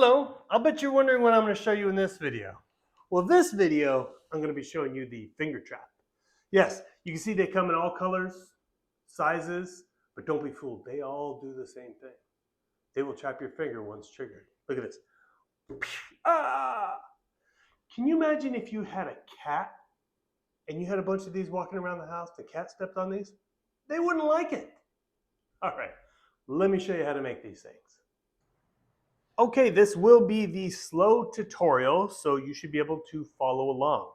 Hello, I'll bet you're wondering what I'm going to show you in this video. Well, this video, I'm going to be showing you the finger trap. Yes, you can see they come in all colors, sizes, but don't be fooled. They all do the same thing. They will trap your finger once triggered. Look at this. Ah! Can you imagine if you had a cat and you had a bunch of these walking around the house, the cat stepped on these? They wouldn't like it. All right, let me show you how to make these things. Okay, this will be the slow tutorial, so you should be able to follow along.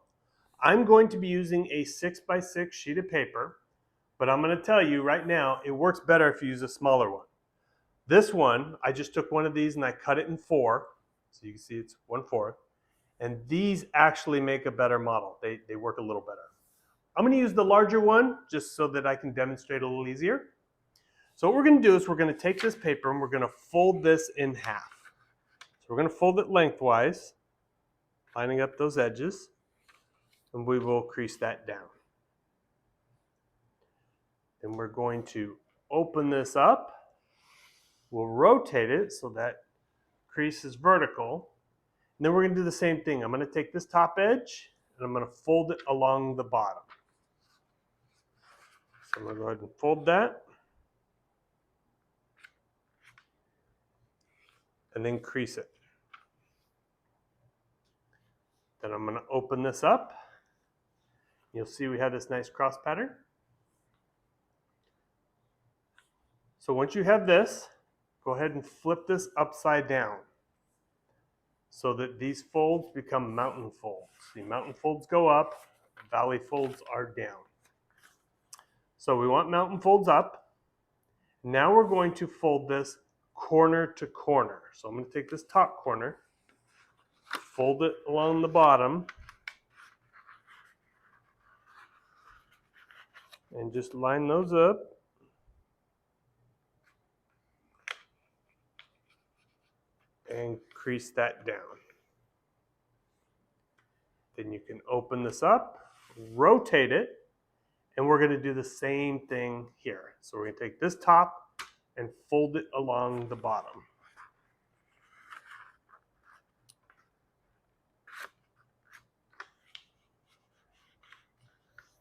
I'm going to be using a 6x6 sheet of paper, but I'm going to tell you right now, it works better if you use a smaller one. This one, I just took one of these and I cut it in 4, so you can see it's 1/4, and these actually make a better model. They work a little better. I'm going to use the larger one just so that I can demonstrate a little easier. So what we're going to do is we're going to take this paper and we're going to fold this in half. So we're going to fold it lengthwise, lining up those edges, and we will crease that down. Then we're going to open this up. We'll rotate it so that crease is vertical. And then we're going to do the same thing. I'm going to take this top edge and I'm going to fold it along the bottom. So I'm going to go ahead and fold that. And then crease it. Then I'm going to open this up. You'll see we have this nice cross pattern. So once you have this, go ahead and flip this upside down so that these folds become mountain folds. The mountain folds go up, valley folds are down. So we want mountain folds up. Now we're going to fold this corner to corner. So I'm going to take this top corner, fold it along the bottom, and just line those up. And crease that down. Then you can open this up, rotate it, and we're going to do the same thing here. So we're going to take this top and fold it along the bottom.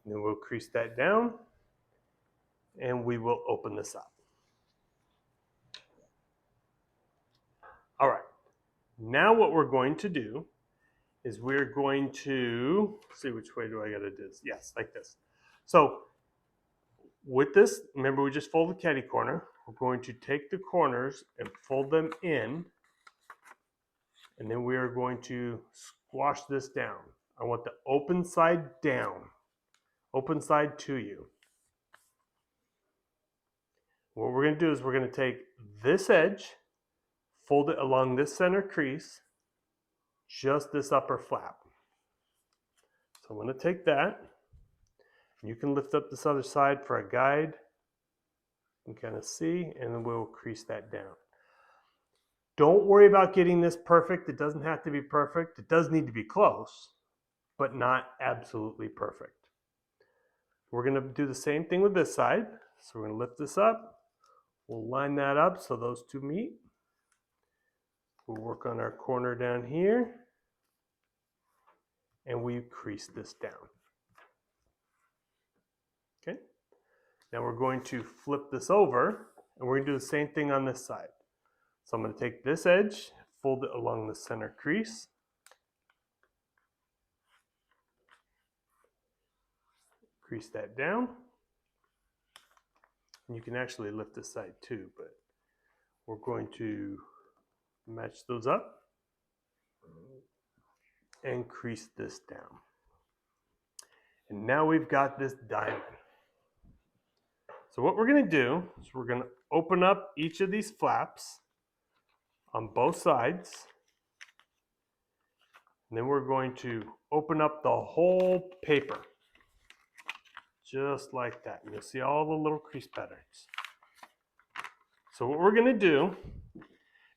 Then we'll crease that down, and we will open this up. All right, now what we're going to do is we're going to, see which way do I gotta do this? Yes, like this. So with this, remember we just folded catty corner. We're going to take the corners and fold them in, and then we are going to squash this down. I want the open side down, open side to you. What we're gonna do is we're gonna take this edge, fold it along this center crease, just this upper flap. So I'm going to take that. You can lift up this other side for a guide. You can kind of see, and then we'll crease that down. Don't worry about getting this perfect. It doesn't have to be perfect. It does need to be close, but not absolutely perfect. We're going to do the same thing with this side. So we're going to lift this up. We'll line that up so those two meet. We'll work on our corner down here, and we crease this down. Okay, now we're going to flip this over, and we're going to do the same thing on this side. So I'm going to take this edge, fold it along the center crease, crease that down. And you can actually lift this side too, but we're going to match those up and crease this down. And now we've got this diamond. So what we're going to do is we're going to open up each of these flaps on both sides. And then we're going to open up the whole paper. Just like that. And you'll see all the little crease patterns. So what we're going to do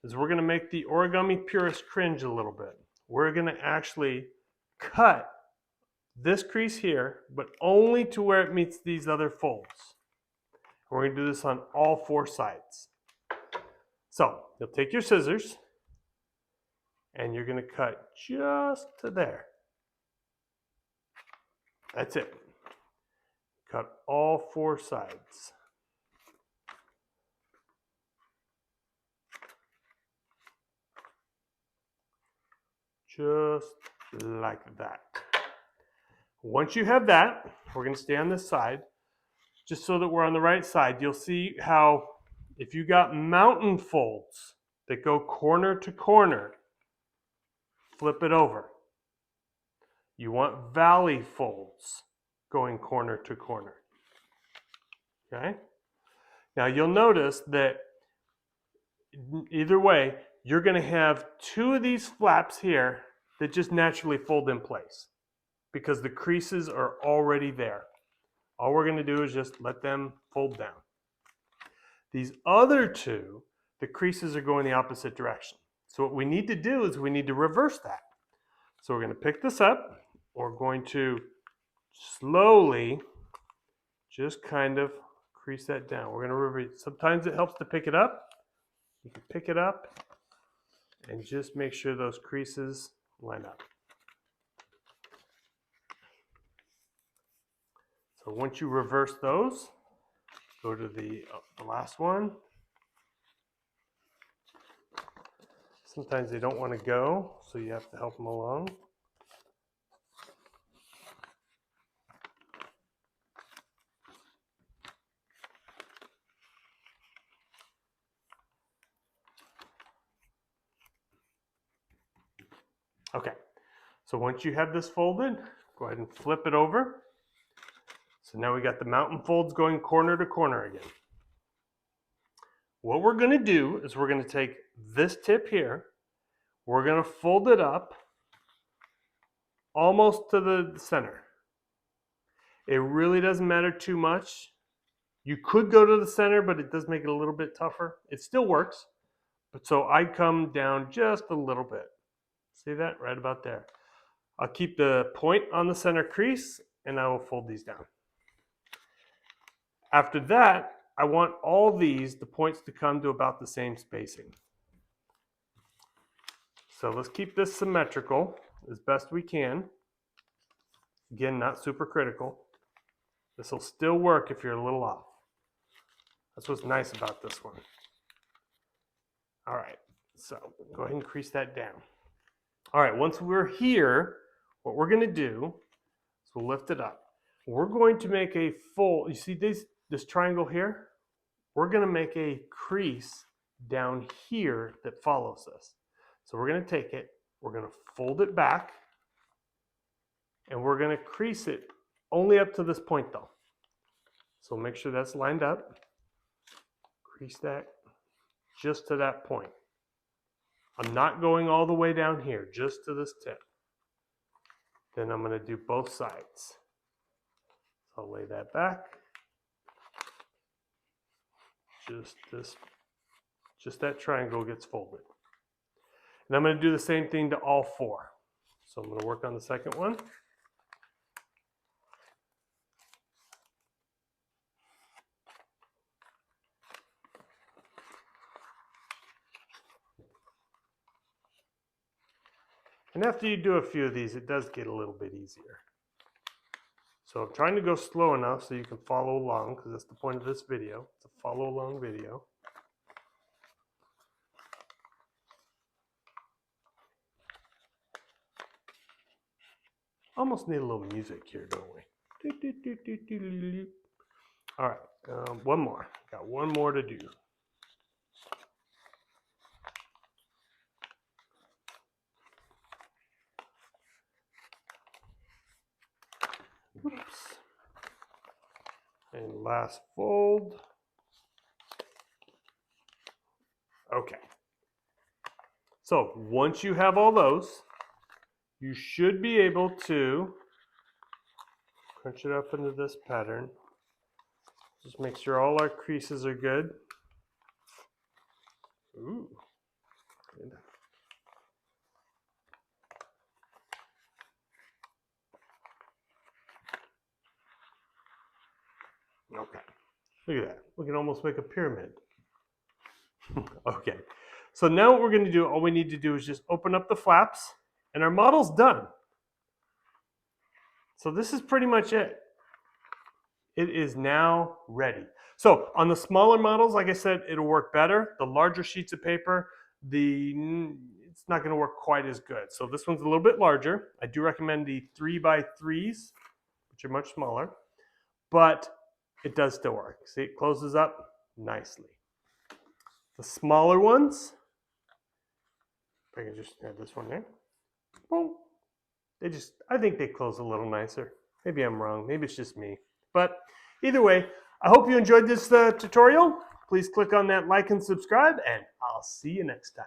is we're going to make the origami purist cringe a little bit. We're going to actually cut this crease here, but only to where it meets these other folds. We're going to do this on all 4 sides. So you'll take your scissors, and you're going to cut just to there. That's it. Cut all 4 sides. Just like that. Once you have that, we're going to stay on this side, just so that we're on the right side. You'll see how if you got mountain folds that go corner to corner, flip it over. You want valley folds going corner to corner. Okay? Now you'll notice that either way, you're going to have 2 of these flaps here that just naturally fold in place because the creases are already there. All we're going to do is just let them fold down. These other 2, the creases are going the opposite direction. So what we need to do is we need to reverse that. So we're going to pick this up. We're going to slowly just kind of crease that down. We're going to reverse. Sometimes it helps to pick it up. You can pick it up and just make sure those creases line up. So once you reverse those, go to the last one. Sometimes they don't want to go, so you have to help them along. Okay, so once you have this folded, go ahead and flip it over. So now we got the mountain folds going corner to corner again. What we're going to do is we're going to take this tip here, we're going to fold it up almost to the center. It really doesn't matter too much. You could go to the center, but it does make it a little bit tougher. It still works, but so I come down just a little bit. See that? Right about there. I'll keep the point on the center crease and I will fold these down. After that, I want all these, the points to come to about the same spacing. So let's keep this symmetrical as best we can. Again, not super critical. This will still work if you're a little off. That's what's nice about this one. All right, so go ahead and crease that down. All right, once we're here, what we're going to do is we'll lift it up. We're going to make a fold. You see this triangle here? We're going to make a crease down here that follows this. So we're going to take it, we're going to fold it back, and we're going to crease it only up to this point though. So make sure that's lined up. Crease that just to that point. I'm not going all the way down here, just to this tip. Then I'm going to do both sides. So I'll lay that back. Just that triangle gets folded. And I'm going to do the same thing to all 4. So I'm going to work on the second one. And after you do a few of these, it does get a little bit easier. So I'm trying to go slow enough so you can follow along, because that's the point of this video. It's a follow along video. Almost need a little music here, don't we? All right, one more. Got one more to do. Oops. And last fold. Okay. So once you have all those, you should be able to crunch it up into this pattern. Just make sure all our creases are good. Ooh, good. Okay, look at that. We can almost make a pyramid. Okay, So now what we're going to do, all we need to do is just open up the flaps, and our model's done. So this is pretty much it. It is now ready. So on the smaller models, like I said, it'll work better. The larger sheets of paper, it's not going to work quite as good. So this one's a little bit larger. I do recommend the 3x3s, which are much smaller, but it does still work. See, it closes up nicely. The smaller ones, if I can just add this one there, boom. I think they close a little nicer. Maybe I'm wrong. Maybe it's just me. But either way, I hope you enjoyed this tutorial. Please click on that like and subscribe, and I'll see you next time.